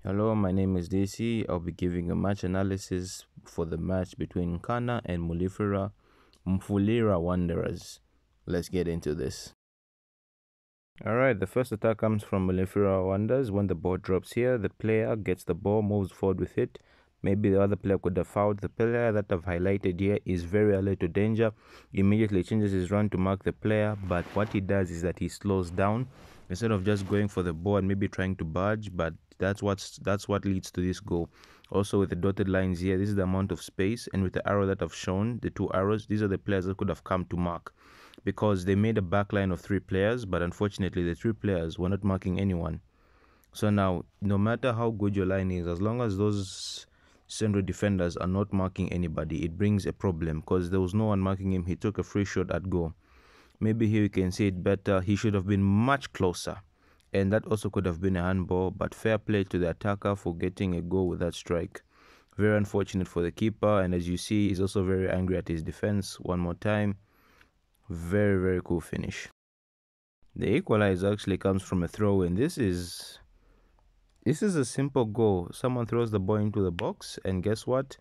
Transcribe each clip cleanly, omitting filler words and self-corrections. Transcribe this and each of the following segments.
Hello, my name is DC. I'll be giving a match analysis for the match between Nkana and Mufulira Wanderers. Let's get into this. Alright, the first attack comes from Mufulira Wanderers. When the ball drops here, the player gets the ball, moves forward with it. Maybe the other player could have fouled. The player that I've highlighted here is very alert to danger. Immediately changes his run to mark the player, but what he does is that he slows down instead of just going for the ball and maybe trying to barge, but that's what leads to this goal. Also, with the dotted lines here, this is the amount of space, and with the arrow that I've shown, the two arrows, these are the players that could have come to mark, because they made a back line of 3 players, but unfortunately the 3 players were not marking anyone. So now, no matter how good your line is, as long as those central defenders are not marking anybody, it brings a problem, because there was no one marking him. He took a free shot at goal. Maybe here you can see it better. He should have been much closer, and that also could have been a handball, but fair play to the attacker for getting a goal with that strike. Very unfortunate for the keeper, and as you see, he's also very angry at his defense. One more time. Very, very cool finish. The equalizer actually comes from a throw in. This is a simple goal. Someone throws the ball into the box, and guess what?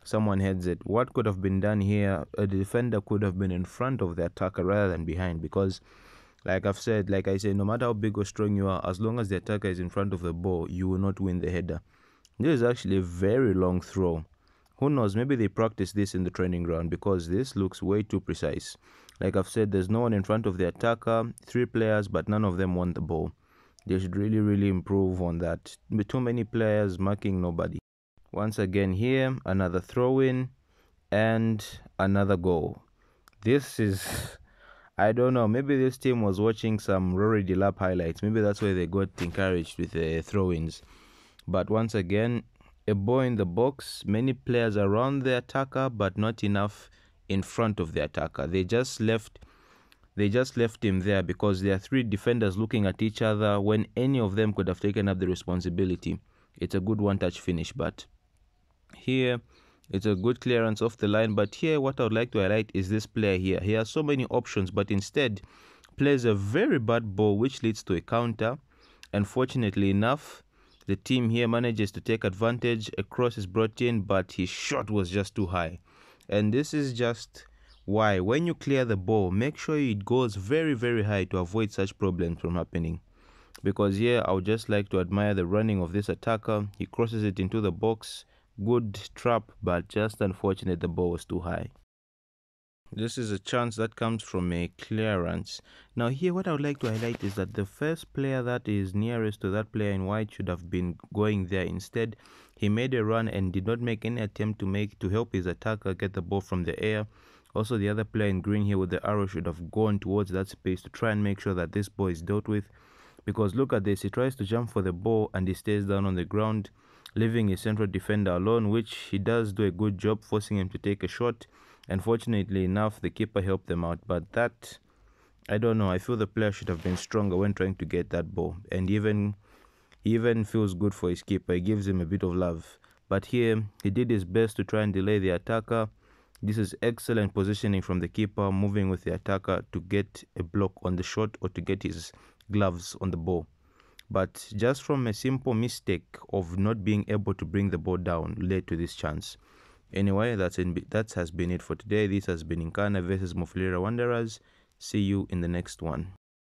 Someone heads it. What could have been done here? A defender could have been in front of the attacker rather than behind, because like I said, no matter how big or strong you are, as long as the attacker is in front of the ball, you will not win the header. This is actually a very long throw. Who knows, maybe they practice this in the training ground, because this looks way too precise. Like I've said, there's no one in front of the attacker, 3 players, but none of them want the ball. They should really improve on that. With too many players marking nobody. Once again here, another throw-in and another goal. This is, I don't know, maybe this team was watching some Rory Delap highlights. Maybe that's why they got encouraged with the throw-ins. But once again, a ball in the box, many players around the attacker, but not enough in front of the attacker. They just left him there because there are 3 defenders looking at each other when any of them could have taken up the responsibility. It's a good one-touch finish, but here it's a good clearance off the line. But here what I would like to highlight is this player here. He has so many options, but instead plays a very bad ball, which leads to a counter. Unfortunately enough, the team here manages to take advantage. A cross is brought in, but his shot was just too high. And this is just why, when you clear the ball, make sure it goes very high to avoid such problems from happening. Because here, I would just like to admire the running of this attacker. He crosses it into the box. Good trap, but just unfortunate the ball was too high. This is a chance that comes from a clearance. Now here, what I would like to highlight is that the first player that is nearest to that player in white should have been going there. Instead, he made a run and did not make any attempt to help his attacker get the ball from the air. Also, the other player in green here with the arrow should have gone towards that space to try and make sure that this ball is dealt with. Because look at this, he tries to jump for the ball and he stays down on the ground, leaving his central defender alone, which he does do a good job, forcing him to take a shot. Unfortunately enough, the keeper helped them out, but that, I don't know, I feel the player should have been stronger when trying to get that ball. And he even feels good for his keeper. He gives him a bit of love. But here, he did his best to try and delay the attacker. This is excellent positioning from the keeper, moving with the attacker to get a block on the shot or to get his gloves on the ball. But just from a simple mistake of not being able to bring the ball down led to this chance. Anyway, that has been it for today. This has been Nkana versus Mufulira Wanderers. See you in the next one.